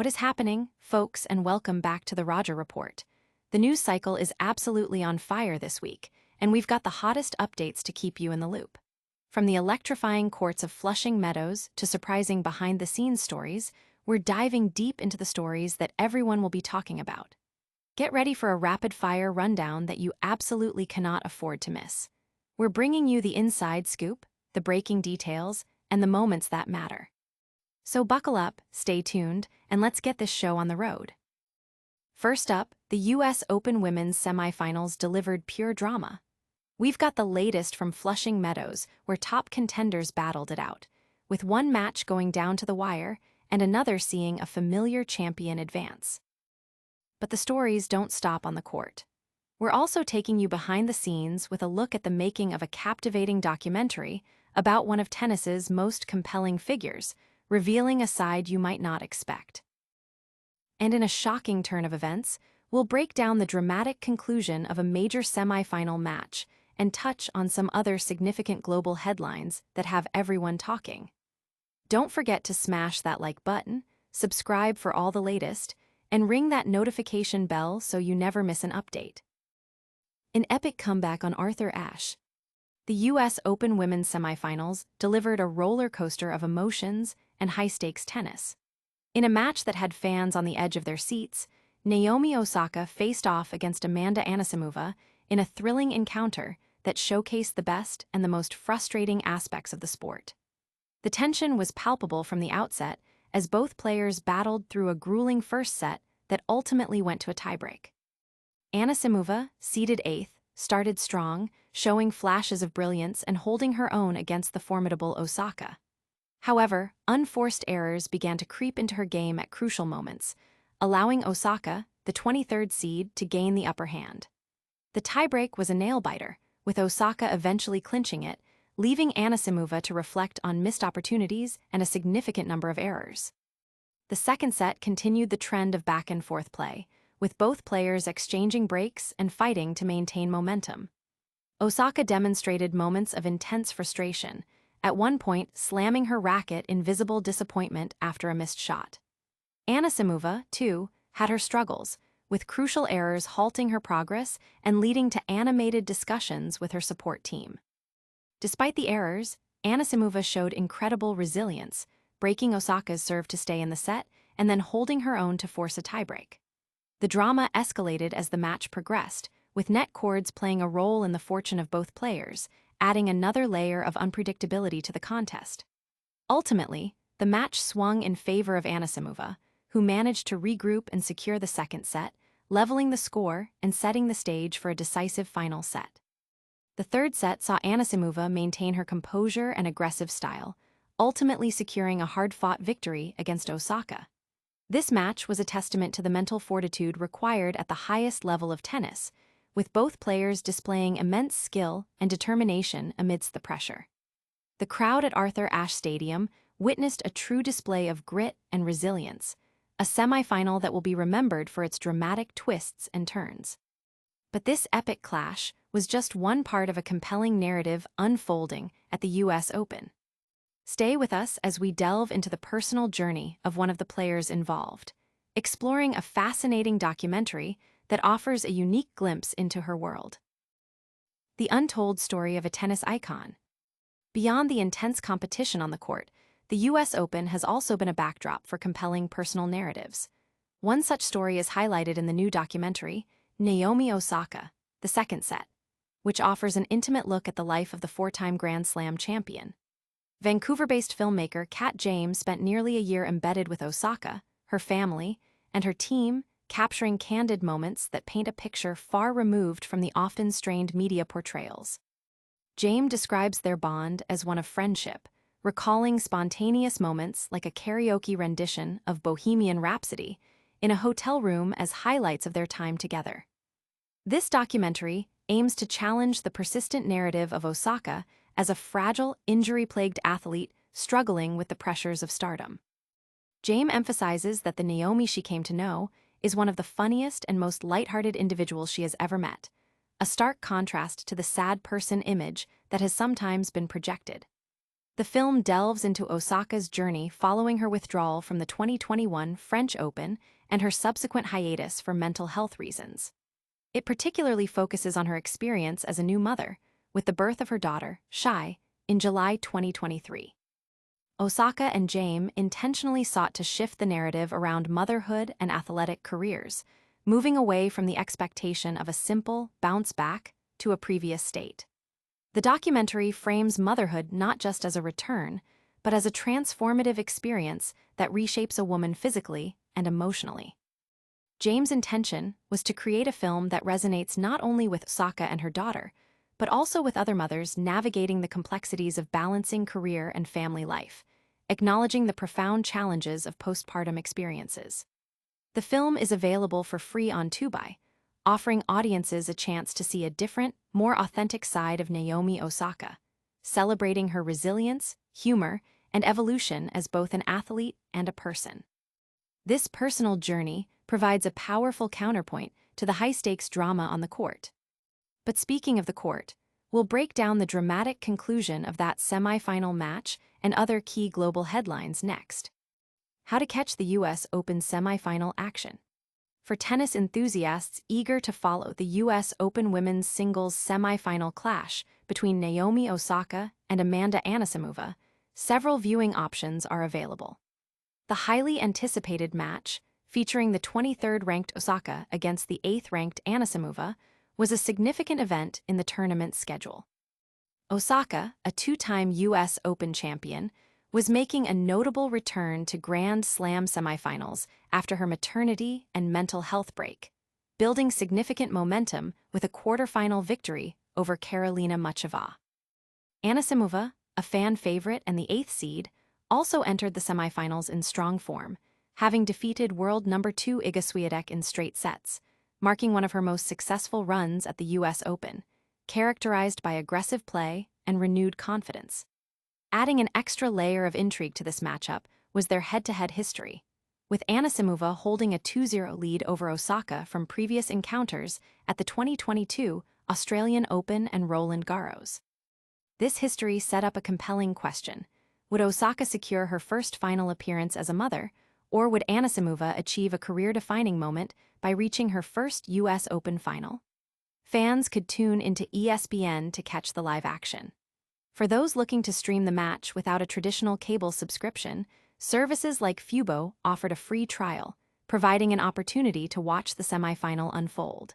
What is happening, folks, and welcome back to the Roger Report. The news cycle is absolutely on fire this week, and we've got the hottest updates to keep you in the loop. From the electrifying courts of Flushing Meadows to surprising behind-the-scenes stories, we're diving deep into the stories that everyone will be talking about. Get ready for a rapid-fire rundown that you absolutely cannot afford to miss. We're bringing you the inside scoop, the breaking details, and the moments that matter. So buckle up, stay tuned, and let's get this show on the road. First up, the US Open Women's Semifinals delivered pure drama. We've got the latest from Flushing Meadows, where top contenders battled it out, with one match going down to the wire and another seeing a familiar champion advance. But the stories don't stop on the court. We're also taking you behind the scenes with a look at the making of a captivating documentary about one of tennis's most compelling figures, revealing a side you might not expect. And in a shocking turn of events, we'll break down the dramatic conclusion of a major semifinal match and touch on some other significant global headlines that have everyone talking. Don't forget to smash that like button, subscribe for all the latest, and ring that notification bell so you never miss an update. An epic comeback on Arthur Ashe. The US Open Women's Semifinals delivered a roller coaster of emotions and high-stakes tennis. In a match that had fans on the edge of their seats, Naomi Osaka faced off against Amanda Anisimova in a thrilling encounter that showcased the best and the most frustrating aspects of the sport. The tension was palpable from the outset as both players battled through a grueling first set that ultimately went to a tiebreak. Anisimova, seeded 8th, started strong, showing flashes of brilliance and holding her own against the formidable Osaka. However, unforced errors began to creep into her game at crucial moments, allowing Osaka, the 23rd seed, to gain the upper hand. The tiebreak was a nail-biter, with Osaka eventually clinching it, leaving Anisimova to reflect on missed opportunities and a significant number of errors. The second set continued the trend of back-and-forth play, with both players exchanging breaks and fighting to maintain momentum. Osaka demonstrated moments of intense frustration, at one point slamming her racket in visible disappointment after a missed shot. Anisimova, too, had her struggles, with crucial errors halting her progress and leading to animated discussions with her support team. Despite the errors, Anisimova showed incredible resilience, breaking Osaka's serve to stay in the set and then holding her own to force a tiebreak. The drama escalated as the match progressed, with net cords playing a role in the fortune of both players, adding another layer of unpredictability to the contest. Ultimately, the match swung in favor of Anisimova, who managed to regroup and secure the second set, leveling the score and setting the stage for a decisive final set. The third set saw Anisimova maintain her composure and aggressive style, ultimately securing a hard-fought victory against Osaka. This match was a testament to the mental fortitude required at the highest level of tennis, with both players displaying immense skill and determination amidst the pressure. The crowd at Arthur Ashe Stadium witnessed a true display of grit and resilience, a semifinal that will be remembered for its dramatic twists and turns. But this epic clash was just one part of a compelling narrative unfolding at the US Open. Stay with us as we delve into the personal journey of one of the players involved, exploring a fascinating documentary that offers a unique glimpse into her world. The untold story of a tennis icon. Beyond the intense competition on the court, the US Open has also been a backdrop for compelling personal narratives. One such story is highlighted in the new documentary, Naomi Osaka, The Second Set, which offers an intimate look at the life of the four-time Grand Slam champion. Vancouver-based filmmaker Kat James spent nearly a year embedded with Osaka, her family, and her team, capturing candid moments that paint a picture far removed from the often strained media portrayals. James describes their bond as one of friendship, recalling spontaneous moments like a karaoke rendition of Bohemian Rhapsody in a hotel room as highlights of their time together. This documentary aims to challenge the persistent narrative of Osaka as a fragile, injury-plagued athlete struggling with the pressures of stardom. James emphasizes that the Naomi she came to know is one of the funniest and most lighthearted individuals she has ever met, a stark contrast to the sad person image that has sometimes been projected. The film delves into Osaka's journey following her withdrawal from the 2021 French Open and her subsequent hiatus for mental health reasons. It particularly focuses on her experience as a new mother, with the birth of her daughter, Shai, in July 2023. Osaka and James intentionally sought to shift the narrative around motherhood and athletic careers, moving away from the expectation of a simple bounce back to a previous state. The documentary frames motherhood not just as a return, but as a transformative experience that reshapes a woman physically and emotionally. James' intention was to create a film that resonates not only with Osaka and her daughter, but also with other mothers navigating the complexities of balancing career and family life, acknowledging the profound challenges of postpartum experiences. The film is available for free on Tubi, offering audiences a chance to see a different, more authentic side of Naomi Osaka, celebrating her resilience, humor, and evolution as both an athlete and a person. This personal journey provides a powerful counterpoint to the high-stakes drama on the court. But speaking of the court, we'll break down the dramatic conclusion of that semifinal match and other key global headlines next. How to catch the U.S. Open semifinal action. For tennis enthusiasts eager to follow the U.S. Open women's singles semifinal clash between Naomi Osaka and Amanda Anisimova, several viewing options are available. The highly anticipated match, featuring the 23rd-ranked Osaka against the 8th-ranked Anisimova, was a significant event in the tournament's schedule. Osaka, a two-time U.S. Open champion, was making a notable return to Grand Slam semifinals after her maternity and mental health break, building significant momentum with a quarterfinal victory over Karolina Muchova. Anisimova, a fan favorite and the 8th seed, also entered the semifinals in strong form, having defeated world number 2 Iga Swiatek in straight sets, marking one of her most successful runs at the U.S. Open, characterized by aggressive play and renewed confidence. Adding an extra layer of intrigue to this matchup was their head-to-head history, with Anisimova holding a 2-0 lead over Osaka from previous encounters at the 2022 Australian Open and Roland Garros. This history set up a compelling question. Would Osaka secure her first final appearance as a mother, or would Anisimova achieve a career-defining moment by reaching her first U.S. Open final? Fans could tune into ESPN to catch the live action. For those looking to stream the match without a traditional cable subscription, services like Fubo offered a free trial, providing an opportunity to watch the semifinal unfold.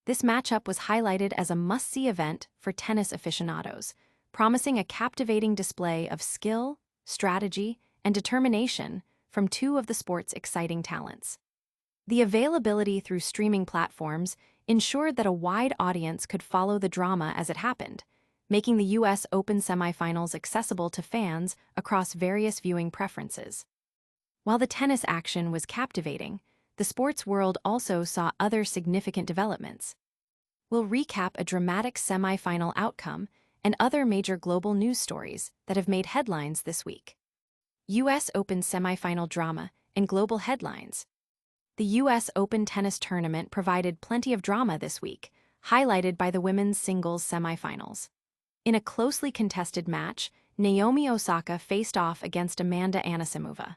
This matchup was highlighted as a must-see event for tennis aficionados, promising a captivating display of skill, strategy, and determination from two of the sport's exciting talents. The availability through streaming platforms ensured that a wide audience could follow the drama as it happened, making the U.S. Open semifinals accessible to fans across various viewing preferences. While the tennis action was captivating, the sports world also saw other significant developments. We'll recap a dramatic semifinal outcome and other major global news stories that have made headlines this week. U.S. Open semifinal drama and global headlines. The U.S. Open tennis tournament provided plenty of drama this week, highlighted by the women's singles semifinals. In a closely contested match, Naomi Osaka faced off against Amanda Anisimova.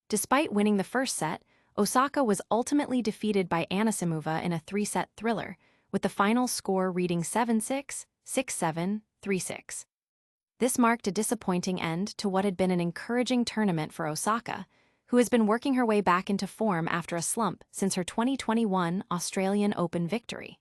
Despite winning the first set, Osaka was ultimately defeated by Anisimova in a 3-set thriller, with the final score reading 7-6, 6-7, 3-6. This marked a disappointing end to what had been an encouraging tournament for Osaka, who has been working her way back into form after a slump since her 2021 Australian Open victory.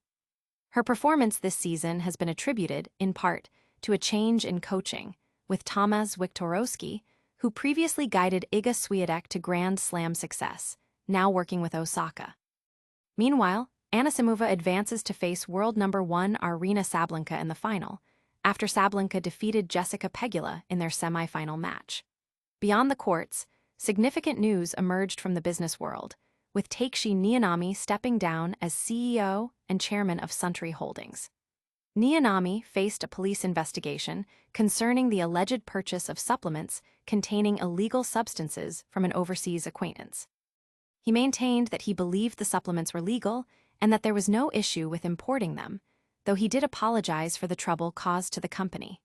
Her performance this season has been attributed, in part, to a change in coaching, with Tomasz Wiktorowski, who previously guided Iga Swiatek to Grand Slam success, now working with Osaka. Meanwhile, Anisimova advances to face world number 1 Aryna Sabalenka in the final, after Sabalenka defeated Jessica Pegula in their semi-final match. Beyond the courts, significant news emerged from the business world, with Takeshi Nianami stepping down as CEO and chairman of Suntory Holdings. Nianami faced a police investigation concerning the alleged purchase of supplements containing illegal substances from an overseas acquaintance. He maintained that he believed the supplements were legal and that there was no issue with importing them, though he did apologize for the trouble caused to the company.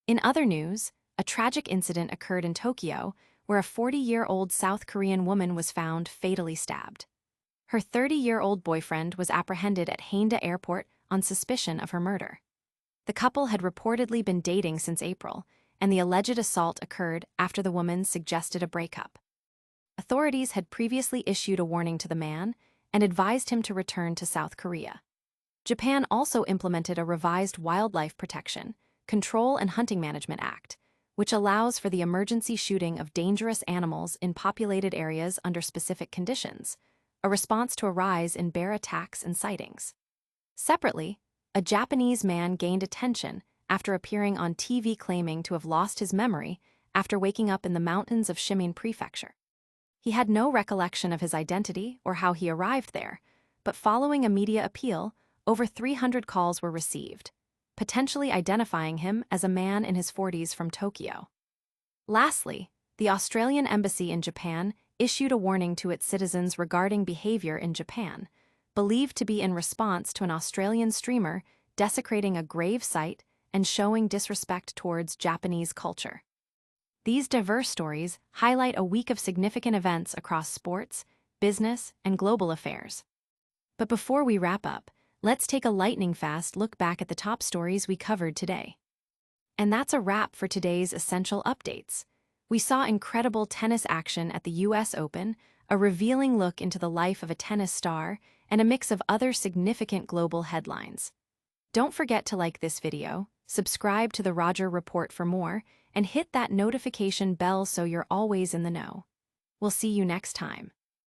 In other news, a tragic incident occurred in Tokyo where a 40-year-old South Korean woman was found fatally stabbed. Her 30-year-old boyfriend was apprehended at Haneda Airport on suspicion of her murder. The couple had reportedly been dating since April, and the alleged assault occurred after the woman suggested a breakup. Authorities had previously issued a warning to the man and advised him to return to South Korea. Japan also implemented a revised Wildlife Protection, Control and Hunting Management Act, which allows for the emergency shooting of dangerous animals in populated areas under specific conditions, a response to a rise in bear attacks and sightings. Separately, a Japanese man gained attention after appearing on TV claiming to have lost his memory after waking up in the mountains of Shimin Prefecture. He had no recollection of his identity or how he arrived there, but following a media appeal, over 300 calls were received, potentially identifying him as a man in his 40s from Tokyo. Lastly, the Australian Embassy in Japan issued a warning to its citizens regarding behavior in Japan, believed to be in response to an Australian streamer desecrating a grave site and showing disrespect towards Japanese culture. These diverse stories highlight a week of significant events across sports, business, and global affairs. But before we wrap up, let's take a lightning-fast look back at the top stories we covered today. And that's a wrap for today's essential updates. We saw incredible tennis action at the US Open, a revealing look into the life of a tennis star, and a mix of other significant global headlines. Don't forget to like this video, subscribe to the Roger Report for more, and hit that notification bell so you're always in the know. We'll see you next time.